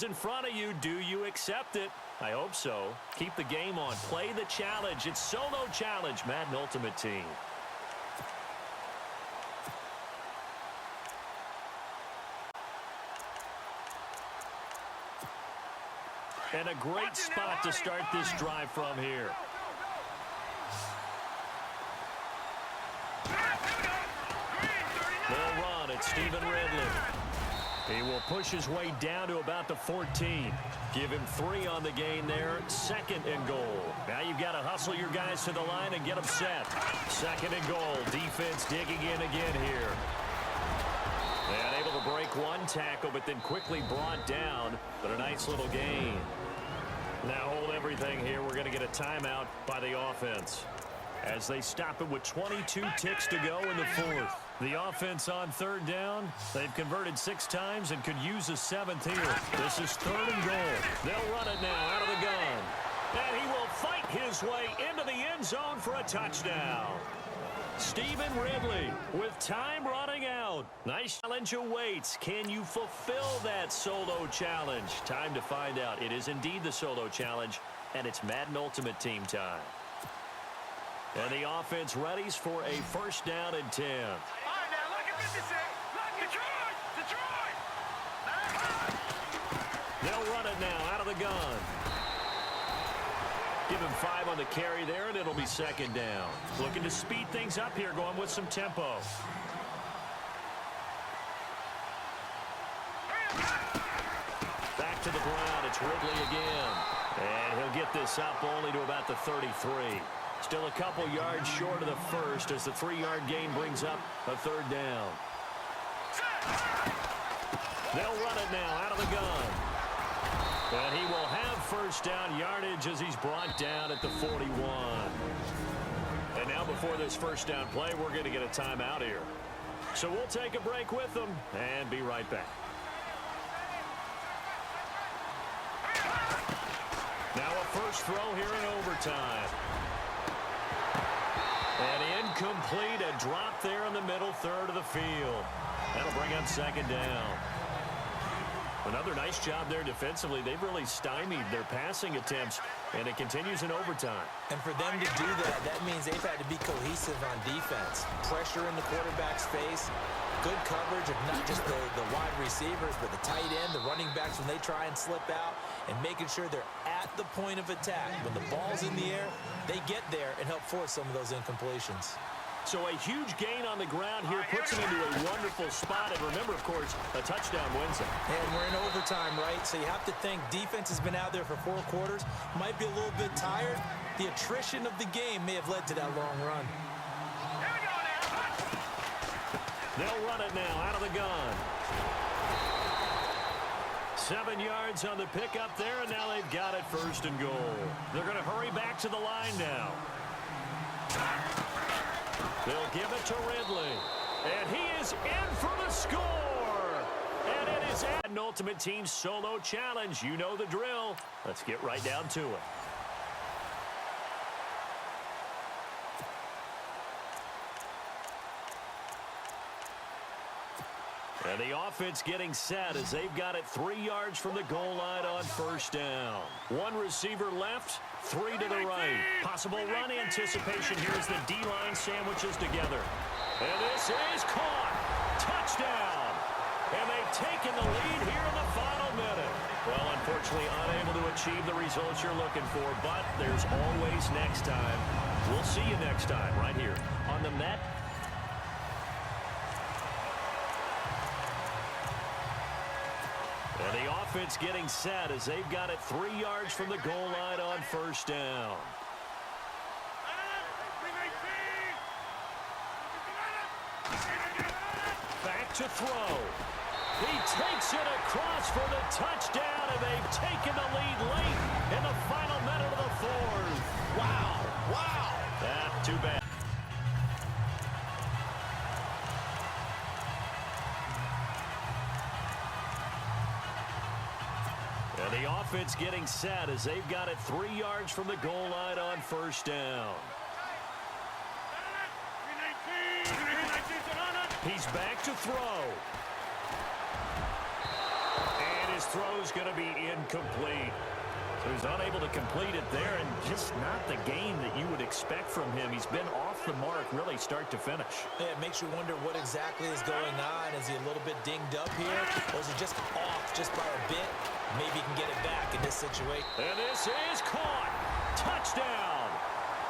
in front of you. Do you accept it? I hope so. Keep the game on. Play the challenge. It's solo challenge, Madden Ultimate Team. And a great spot to start this drive from here. They'll run. It's Stephen Ridley. He will push his way down to about the 14. Give him 3 on the gain there. 2nd and goal. Now you've got to hustle your guys to the line and get them set. 2nd and goal. Defense digging in again here. And able to break one tackle, but then quickly brought down. But a nice little gain. Now hold everything here. We're going to get a timeout by the offense, as they stop it with 22 ticks to go in the 4th. The offense on 3rd down. They've converted 6 times and could use a 7th here. This is 3rd and goal. They'll run it now out of the gun. And he will fight his way into the end zone for a touchdown. Stephen Ridley with time running out. Nice challenge awaits. Can you fulfill that solo challenge? Time to find out. It is indeed the solo challenge, and it's Madden Ultimate Team time. And the offense readies for a 1st down and 10. They'll run it now out of the gun. Give him 5 on the carry there, and it'll be 2nd down. Looking to speed things up here, going with some tempo. Back to the ground. It's Ridley again. And he'll get this up only to about the 33. Still a couple yards short of the 1st as the 3-yard gain brings up a 3rd down. They'll run it now out of the gun. And he will have 1st down yardage as he's brought down at the 41. And now before this 1st down play, we're going to get a timeout here. So we'll take a break with them and be right back. Now a 1st throw here in overtime. And incomplete, a drop there in the middle 3rd of the field. That'll bring up 2nd down. Another nice job there defensively. They've really stymied their passing attempts, and it continues in overtime. And for them to do that, that means they've had to be cohesive on defense. Pressure in the quarterback's face, good coverage of not just the wide receivers, but the tight end, the running backs when they try and slip out, and making sure they're at the point of attack. When the ball's in the air, they get there and help force some of those incompletions. So a huge gain on the ground here puts him into a wonderful spot. And remember, of course, a touchdown wins it. And we're in overtime, right? So you have to think defense has been out there for 4 quarters. Might be a little bit tired. The attrition of the game may have led to that long run. They'll run it now out of the gun. 7 yards on the pickup there, and now they've got it 1st and goal. They're going to hurry back to the line now. They'll give it to Ridley. And he is in for the score. And it is an Ultimate Team solo challenge. You know the drill. Let's get right down to it. And the offense getting set as they've got it 3 yards from the goal line on 1st down. 1 receiver left, 3 to the right. Possible run anticipation here as the D-line sandwiches together. And this is caught. Touchdown. And they've taken the lead here in the final minute. Well, unfortunately, unable to achieve the results you're looking for, but there's always next time. We'll see you next time right here on the Met. And the offense getting set as they've got it 3 yards from the goal line on 1st down. Back to throw. He takes it across for the touchdown, and they've taken the lead late in the final minute of the 4th. Wow. Wow. Too bad. And the offense getting set as they've got it 3 yards from the goal line on 1st down. He's back to throw. And his throw's going to be incomplete. So he's unable to complete it there, and just not the game that you would expect from him. He's been off the mark really start to finish. Yeah, it makes you wonder what exactly is going on. Is he a little bit dinged up here, or is he just off just by a bit? Maybe he can get it back in this situation. And this is caught. Touchdown.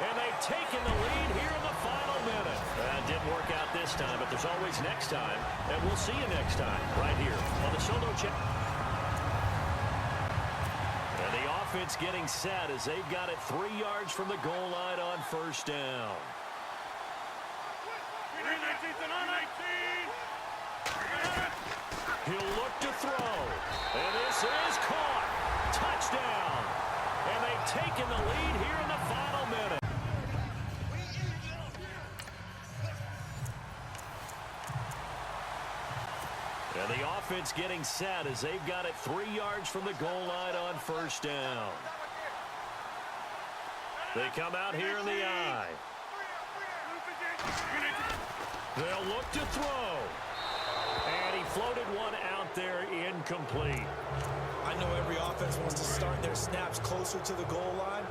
And they've taken the lead here in the final minute. That didn't work out this time, but there's always next time. And we'll see you next time right here on the Solo Check. And the offense getting set as they've got it 3 yards from the goal line on first down. He'll look to throw. And this is caught. Touchdown. And they've taken the lead here in the final minute. And the offense getting set as they've got it 3 yards from the goal line on first down. They come out here in the I. They'll look to throw. And he floated one out there incomplete. I know every offense wants to start their snaps closer to the goal line,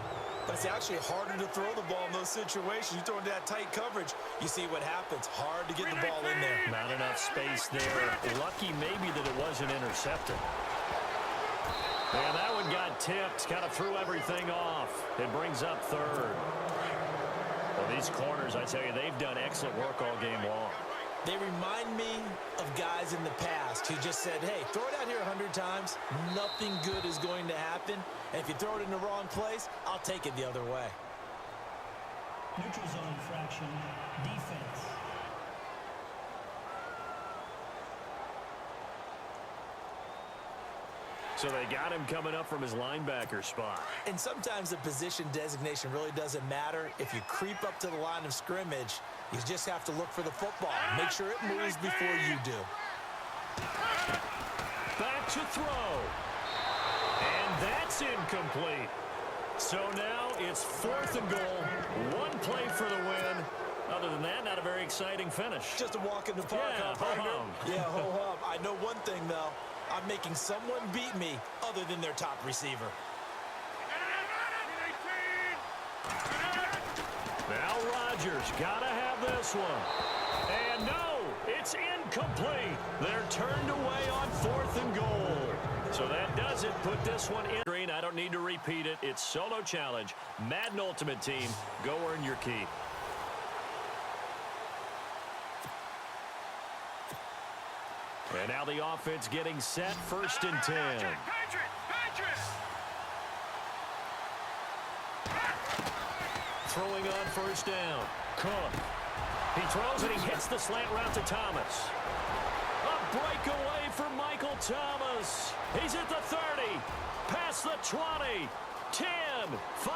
but it's actually harder to throw the ball in those situations. You throw into that tight coverage, you see what happens. Hard to get the ball in there. Not enough space there. Lucky maybe that it wasn't intercepted. And that one got tipped. Kind of threw everything off. It brings up third. Well, these corners, I tell you, they've done excellent work all game long. They remind me of guys in the past who just said, hey, throw it out here 100 times. Nothing good is going to happen. And if you throw it in the wrong place, I'll take it the other way. Neutral zone infraction, defense. So they got him coming up from his linebacker spot. And sometimes the position designation really doesn't matter. If you creep up to the line of scrimmage, you just have to look for the football. Make sure it moves before you do. Back to throw. And that's incomplete. So now it's 4th and goal. One play for the win. Other than that, not a very exciting finish. Just a walk in the park, Yeah, ho-hum. Yeah, ho-hum. I know one thing, though. I'm making someone beat me other than their top receiver. Now Rodgers got to have this one. And no, it's incomplete. They're turned away on 4th and goal. So that does it. Put this one in. Green, I don't need to repeat it. It's Solo Challenge. Madden Ultimate Team. Go earn your keep. And now the offense getting set. 1st and 10. Throwing on first down. Cook. He throws and he hits the slant route to Thomas. A breakaway for Michael Thomas. He's at the 30. Past the 20. 10. 5.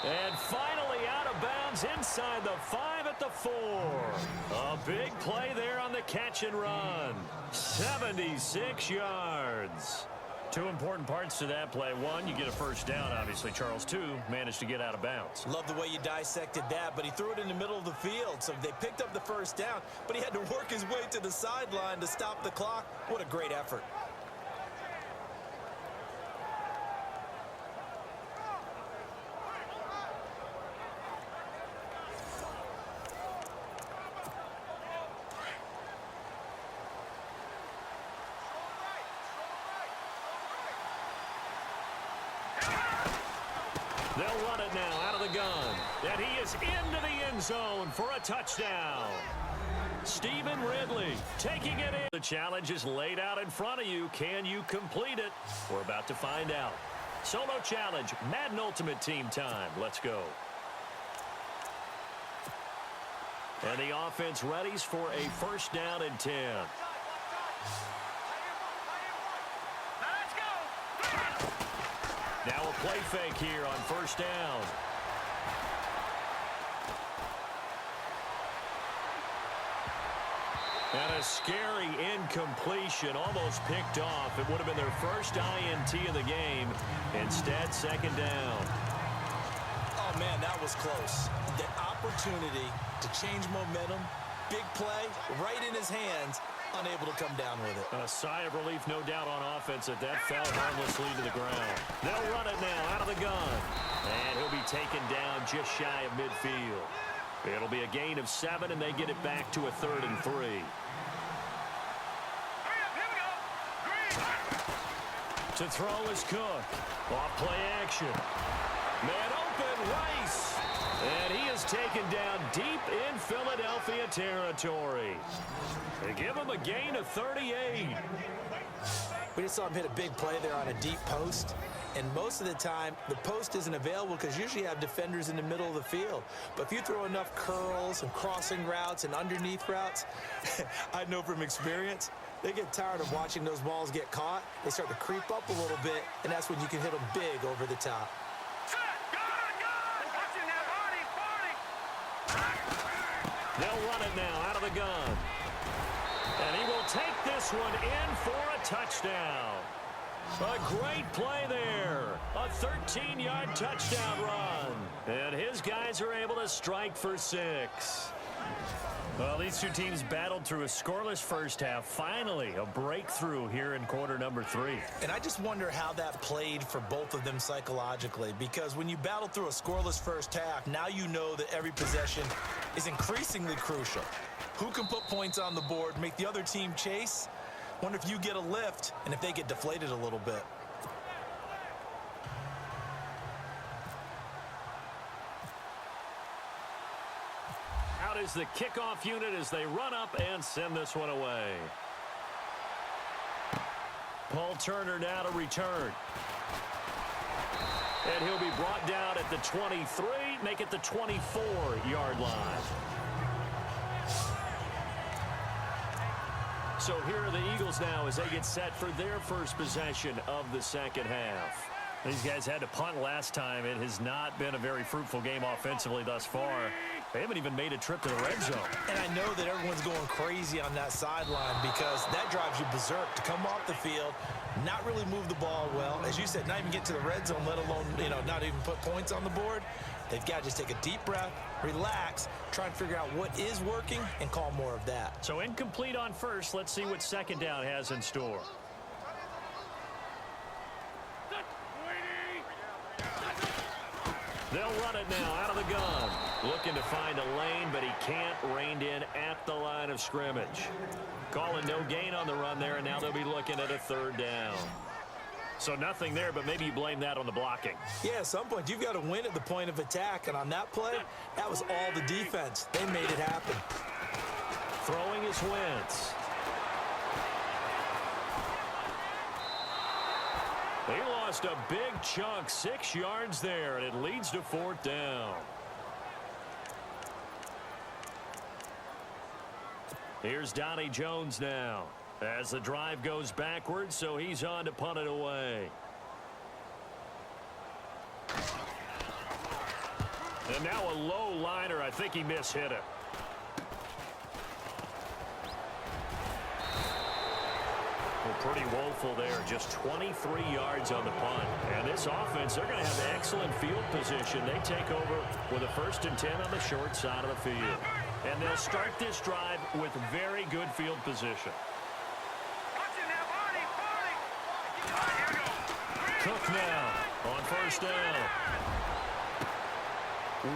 And finally out of bounds inside the 5 at the 4. A big play there on the catch and run. 76 yards. Two important parts to that play. One, you get a first down, obviously. Charles, 2, managed to get out of bounds. Love the way you dissected that, but he threw it in the middle of the field. So they picked up the first down, but he had to work his way to the sideline to stop the clock. What a great effort. They'll run it now out of the gun. And he is into the end zone for a touchdown. Stephen Ridley taking it in. The challenge is laid out in front of you. Can you complete it? We're about to find out. Solo Challenge, Madden Ultimate Team time. Let's go. And the offense readies for a first down and 10. Now a play fake here on first down. And a scary incompletion, almost picked off. It would have been their first INT of the game. Instead, 2nd down. Oh, man, that was close. The opportunity to change momentum, big play, right in his hands, unable to come down with it. A sigh of relief, no doubt, on offense that fell harmlessly to the ground. They'll run it now out of the gun. And he'll be taken down just shy of midfield. It'll be a gain of 7, and they get it back to a 3rd and 3. To throw is Cook. Off play action. Man open, Rice. And he is taken down deep in Philadelphia territory. They give him a gain of 38. We just saw him hit a big play there on a deep post. And most of the time, the post isn't available because usually you have defenders in the middle of the field. But if you throw enough curls and crossing routes and underneath routes, I know from experience, they get tired of watching those balls get caught. They start to creep up a little bit, and that's when you can hit them big over the top. They'll run it now out of the gun. And he will take this one in for a touchdown. A great play there. A 13-yard touchdown run. And his guys are able to strike for 6. Well, these two teams battled through a scoreless first half. Finally, a breakthrough here in quarter number 3. And I just wonder how that played for both of them psychologically, because when you battle through a scoreless first half, now you know that every possession is increasingly crucial. Who can put points on the board, make the other team chase? Wonder if you get a lift and if they get deflated a little bit. Out is the kickoff unit as they run up and send this one away. Paul Turner now to return. And he'll be brought down at the 23, make it the 24-yard line. So here are the Eagles now as they get set for their first possession of the second half. These guys had to punt last time. It has not been a very fruitful game offensively thus far. They haven't even made a trip to the red zone. And I know that everyone's going crazy on that sideline because that drives you berserk to come off the field, not really move the ball well. As you said, not even get to the red zone, let alone, not even put points on the board. They've got to just take a deep breath, relax, try and figure out what is working, and call more of that. So incomplete on first. Let's see what second down has in store. They'll run it now out of the gun. Looking to find a lane, but he can't. Reined in at the line of scrimmage. Calling no gain on the run there, and now they'll be looking at a 3rd down. So nothing there, but maybe you blame that on the blocking. Yeah, at some point, you've got to win at the point of attack. And on that play, that was all the defense. They made it happen. Throwing is Wentz. He lost a big chunk, 6 yards there, and it leads to 4th down. Here's Donnie Jones now. As the drive goes backwards, so he's on to punt it away. And now a low liner. I think he mishit it. Well, pretty woeful there. Just 23 yards on the punt. And this offense, they're going to have excellent field position. They take over with a 1st and 10 on the short side of the field. And they'll start this drive with very good field position. Cook now on 1st down.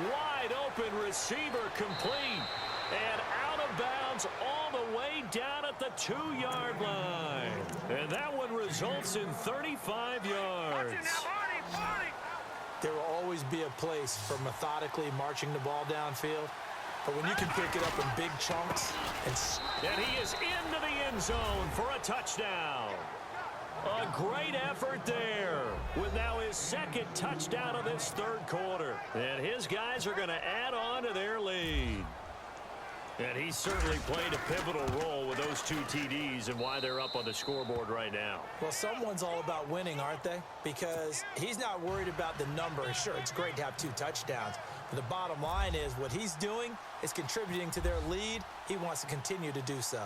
Wide open receiver complete. And out of bounds all the way down at the 2-yard line. And that one results in 35 yards. There will always be a place for methodically marching the ball downfield. But when you can pick it up in big chunks and he is into the end zone for a touchdown. A great effort there with now his 2nd touchdown of this 3rd quarter. And his guys are going to add on to their lead. And he certainly played a pivotal role with those 2 TDs and why they're up on the scoreboard right now. Well, someone's all about winning, aren't they? Because he's not worried about the number. Sure, it's great to have 2 touchdowns. But the bottom line is what he's doing is contributing to their lead. He wants to continue to do so.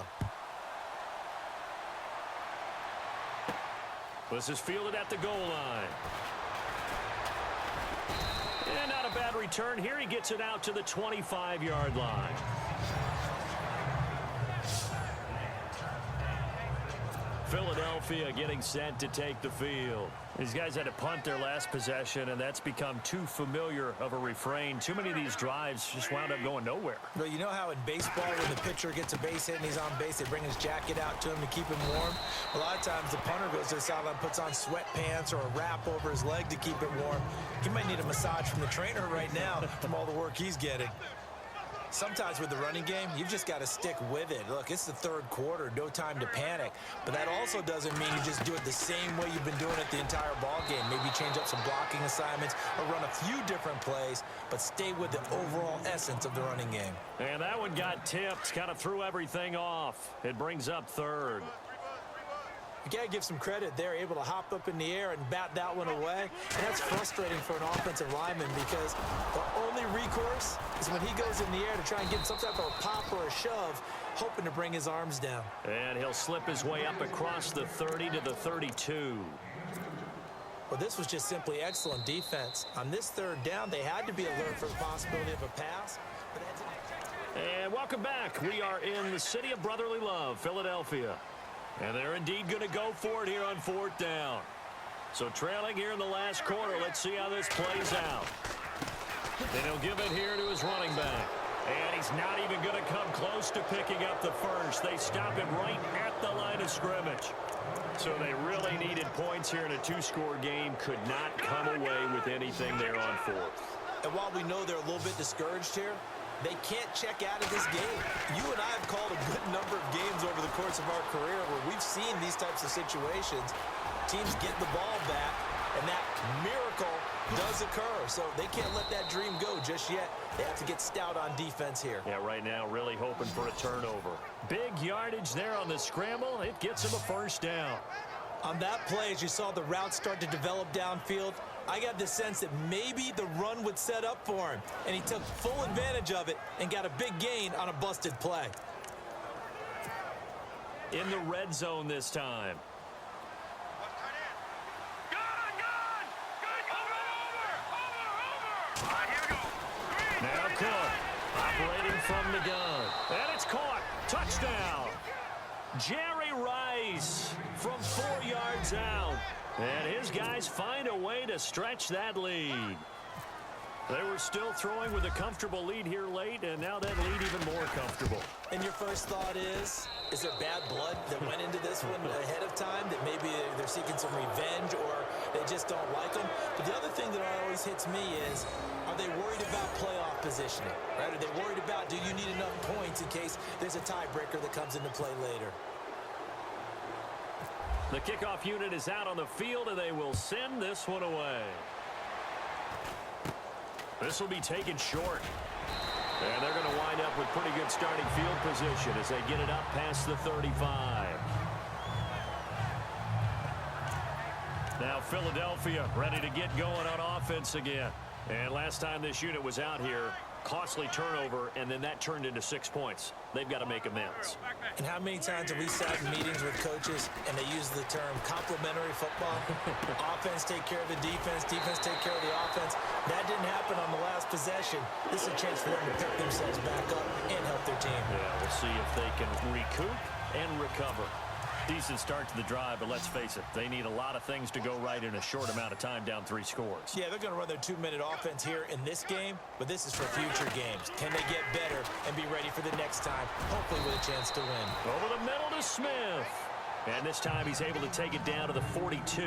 This is fielded at the goal line. And not a bad return here. He gets it out to the 25-yard line. Philadelphia getting set to take the field. These guys had to punt their last possession, and that's become too familiar of a refrain. Too many of these drives just wound up going nowhere. Well, you know how in baseball, when the pitcher gets a base hit and he's on base, they bring his jacket out to him to keep him warm? A lot of times the punter goes to the sideline, puts on sweatpants or a wrap over his leg to keep it warm. He might need a massage from the trainer right now from all the work he's getting. Sometimes with the running game, you've just got to stick with it. Look, it's the third quarter, no time to panic. But that also doesn't mean you just do it the same way you've been doing it the entire ball game. Maybe change up some blocking assignments or run a few different plays, but stay with the overall essence of the running game. And that one got tipped, kind of threw everything off. It brings up third. You got to give some credit. They're able to hop up in the air and bat that one away. And that's frustrating for an offensive lineman because the only recourse is when he goes in the air to try and get some type of a pop or a shove, hoping to bring his arms down. And he'll slip his way up across the 30 to the 32. Well, this was just simply excellent defense. On this third down, they had to be alert for the possibility of a pass. And welcome back. We are in the city of brotherly love, Philadelphia. And they're indeed going to go for it here on fourth down. So trailing here in the last quarter, let's see how this plays out. Then he'll give it here to his running back. And he's not even going to come close to picking up the first. They stop him right at the line of scrimmage. So they really needed points here in a two-score game. Could not come away with anything there on fourth. And while we know they're a little bit discouraged here, they can't check out of this game. You and I have called a good number of games over the course of our career where we've seen these types of situations. Teams get the ball back, and that miracle does occur. So they can't let that dream go just yet. They have to get stout on defense here. Yeah, right now really hoping for a turnover. Big yardage there on the scramble. It gets him a first down. On that play, as you saw the route start to develop downfield, I got the sense that maybe the run would set up for him, and he took full advantage of it and got a big gain on a busted play. In the red zone this time. Now Cook, operating from the gun. And it's caught. Touchdown. Jerry Rice from 4 yards out. And his guys find a way to stretch that lead. They were still throwing with a comfortable lead here late, and now that lead even more comfortable. And your first thought is there bad blood that went into this one ahead of time, that maybe they're seeking some revenge or they just don't like them? But the other thing that always hits me is, are they worried about playoff positioning? Right? Are they worried about, do you need enough points in case there's a tiebreaker that comes into play later? The kickoff unit is out on the field, and they will send this one away. This will be taken short. And they're going to wind up with pretty good starting field position as they get it up past the 35. Now Philadelphia ready to get going on offense again. And last time this unit was out here, costly turnover, and then that turned into 6 points. They've got to make amends. And how many times have we sat in meetings with coaches and they use the term complementary football? Offense take care of the defense, defense take care of the offense. That didn't happen on the last possession. This is a chance for them to pick themselves back up and help their team. Yeah, we'll see if they can recoup and recover. Decent start to the drive, but let's face it, they need a lot of things to go right in a short amount of time, down 3 scores. Yeah, they're going to run their 2-minute offense here in this game, but this is for future games. Can they get better and be ready for the next time, hopefully with a chance to win? Over the middle to Smith. And this time he's able to take it down to the 42.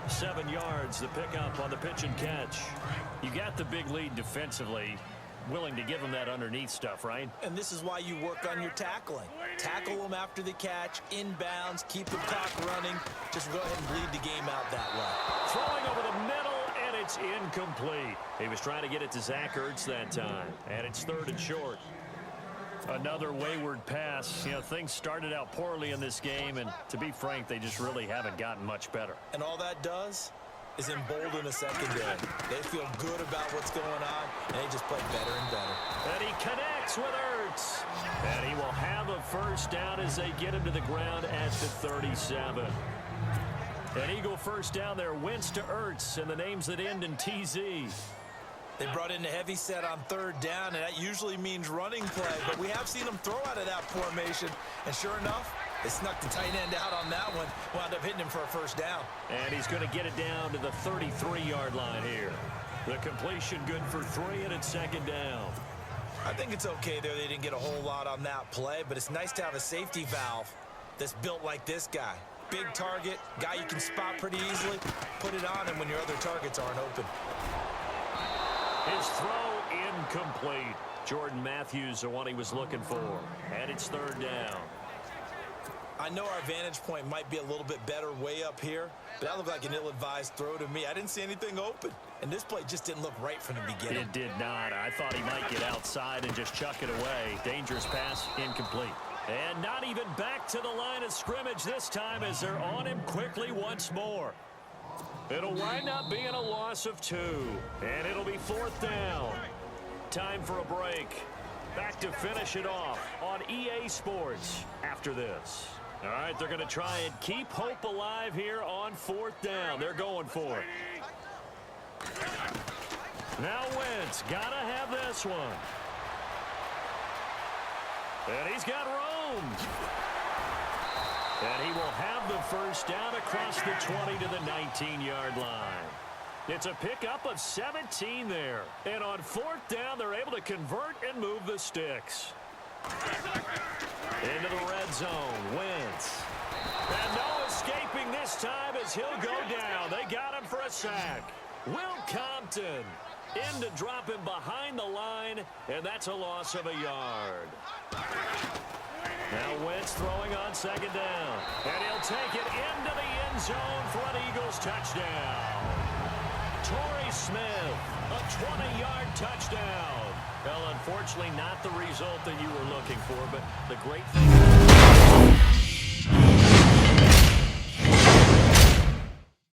7 yards, the pickup on the pitch and catch. You got the big lead defensively. Willing to give them that underneath stuff, right? And this is why you work on your tackling. Tackle them after the catch, inbounds, keep the clock running. Just go ahead and bleed the game out that way. Throwing over the middle, and it's incomplete. He was trying to get it to Zach Ertz that time, and it's 3rd and short. Another wayward pass. You know, things started out poorly in this game, and to be frank, they just really haven't gotten much better. And all that does is embolden a secondary. They feel good about what's going on, and they just play better and better. And he connects with Ertz. And he will have a first down as they get him to the ground at the 37. An Eagle first down there, Wentz to Ertz, and the names that end in TZ. They brought in a heavy set on 3rd down, and that usually means running play. But we have seen them throw out of that formation, and sure enough, They snuck the tight end out on that one. Wound up hitting him for a first down. And he's going to get it down to the 33-yard line here. The completion good for 3, and it's second down. I think it's okay there. They didn't get a whole lot on that play, but it's nice to have a safety valve that's built like this guy. Big target, guy you can spot pretty easily. Put it on him when your other targets aren't open. His throw incomplete. Jordan Matthews, the one he was looking for. And it's third down. I know our vantage point might be a little bit better way up here, but that looked like an ill-advised throw to me. I didn't see anything open, and this play just didn't look right from the beginning. It did not. I thought he might get outside and just chuck it away. Dangerous pass, incomplete. And not even back to the line of scrimmage this time as they're on him quickly once more. It'll wind up being a loss of 2, and it'll be fourth down. Time for a break. Back to finish it off on EA Sports after this. All right, they're going to try and keep hope alive here on fourth down. They're going for it. Now Wentz, got to have this one. And he's got room. And he will have the first down across the 20 to the 19-yard line. It's a pickup of 17 there. And on fourth down, they're able to convert and move the sticks. Into the red zone, Wentz. And no escaping this time as he'll go down. They got him for a sack. Will Compton in to drop him behind the line, and that's a loss of a yard. Now Wentz throwing on second down. And he'll take it into the end zone for an Eagles touchdown. Torrey Smith, a 20-yard touchdown. Well, unfortunately, not the result that you were looking for, but the great thing...